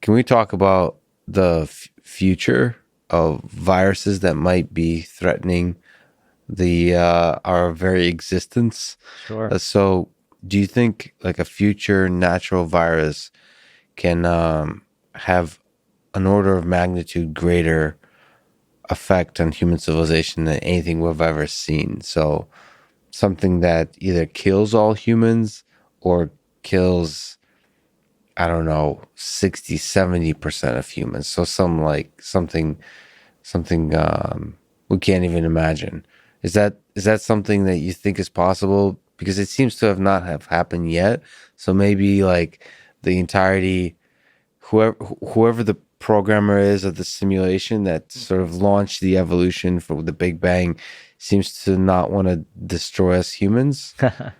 Can we talk about the future of viruses that might be threatening the our very existence? Sure. So, do you think like a future natural virus can have an order of magnitude greater effect on human civilization than anything we've ever seen? So, something that either kills all humans or kills, I don't know, 60, 70% of humans. So something we can't even imagine. Is that something that you think is possible? Because it seems to have not have happened yet. So maybe like the entirety, whoever the programmer is of the simulation that sort of launched the evolution for the Big Bang seems to not want to destroy us humans.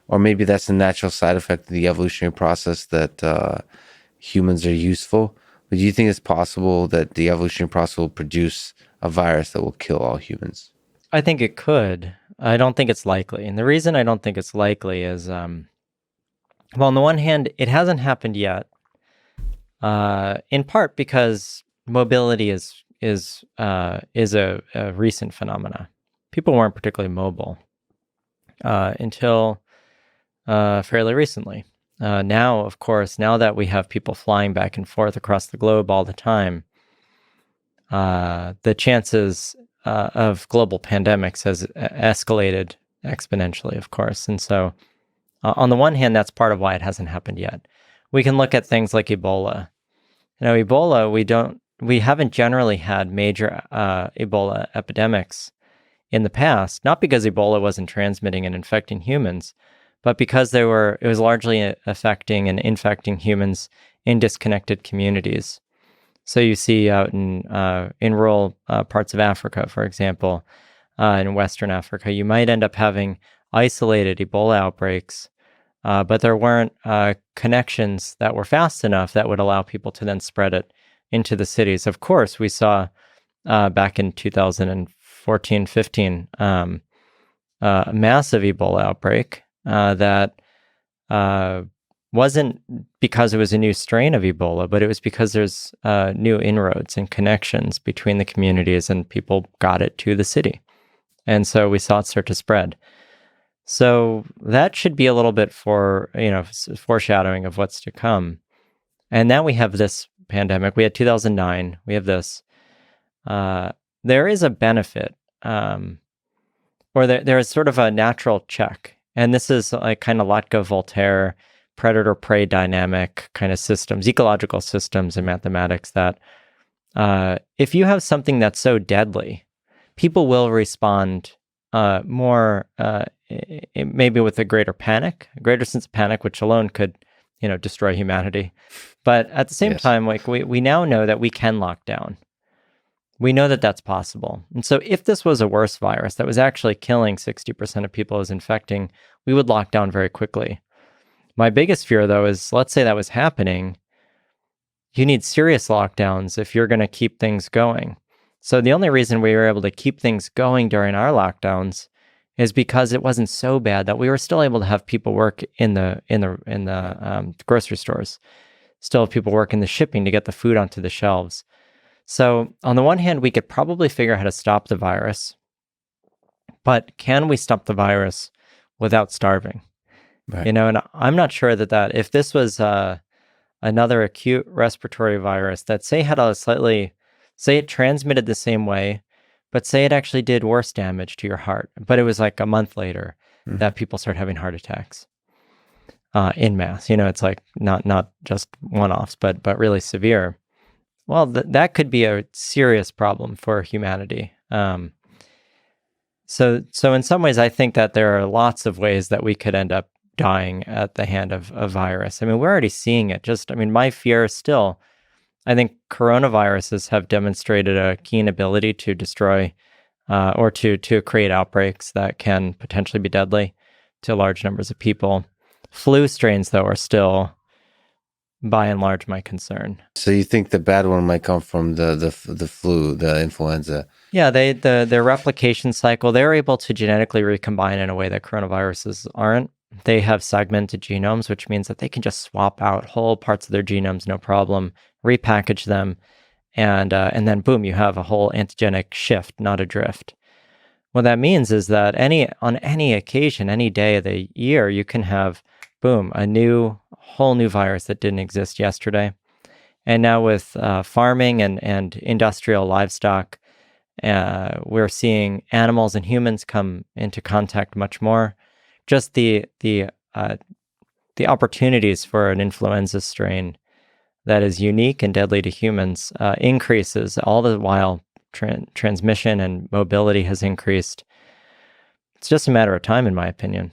Or maybe that's a natural side effect of the evolutionary process that humans are useful. But do you think it's possible that the evolutionary process will produce a virus that will kill all humans? I think it could. I don't think it's likely. And the reason I don't think it's likely is, well, on the one hand, it hasn't happened yet, in part because mobility is a recent phenomena. People weren't particularly mobile until fairly recently. Now, of course, now that we have people flying back and forth across the globe all the time, the chances of global pandemics has escalated exponentially, of course. And so, on the one hand, that's part of why it hasn't happened yet. We can look at things like Ebola. Ebola, we haven't generally had major Ebola epidemics in the past, not because Ebola wasn't transmitting and infecting humans, but because it was largely affecting and infecting humans in disconnected communities. So you see out in rural parts of Africa, for example, in Western Africa, you might end up having isolated Ebola outbreaks, but there weren't connections that were fast enough that would allow people to then spread it into the cities. Of course, we saw back in 2014, 15, a massive Ebola outbreak that wasn't because it was a new strain of Ebola, but it was because there's new inroads and connections between the communities and people got it to the city. And so we saw it start to spread. So that should be a little bit foreshadowing of what's to come. And now we have this pandemic. We had 2009. We have this. There is a benefit, or there is sort of a natural check. And this is like kind of Latka-Voltaire predator-prey dynamic kind of systems, ecological systems in mathematics that if you have something that's so deadly, people will respond more, maybe with a greater sense of panic, which alone could, destroy humanity. But at the same time, like we now know that we can lock down. We know that that's possible. And so if this was a worse virus that was actually killing 60% of people as infecting, we would lock down very quickly. My biggest fear, though, is let's say that was happening. You need serious lockdowns if you're going to keep things going. So the only reason we were able to keep things going during our lockdowns is because it wasn't so bad that we were still able to have people work in the grocery stores, still have people work in the shipping to get the food onto the shelves. So on the one hand, we could probably figure out how to stop the virus, but can we stop the virus without starving? Right. And I'm not sure that if this was another acute respiratory virus that say it transmitted the same way, but say it actually did worse damage to your heart, but it was like a month later that people start having heart attacks en masse. It's like not just one-offs, but really severe. Well, that could be a serious problem for humanity. So in some ways, I think that there are lots of ways that we could end up dying at the hand of a virus. I mean, we're already seeing it. My fear is still, I think coronaviruses have demonstrated a keen ability to destroy or to create outbreaks that can potentially be deadly to large numbers of people. Flu strains, though, are still, by and large, my concern. So you think the bad one might come from the flu, the influenza? Yeah, their replication cycle, they're able to genetically recombine in a way that coronaviruses aren't. They have segmented genomes, which means that they can just swap out whole parts of their genomes, no problem, repackage them, and then boom, you have a whole antigenic shift, not a drift. What that means is that on any occasion, any day of the year, you can have, boom, whole new virus that didn't exist yesterday. And now with farming and industrial livestock, we're seeing animals and humans come into contact much more. Just the opportunities for an influenza strain that is unique and deadly to humans increases, all the while transmission and mobility has increased. It's just a matter of time, in my opinion.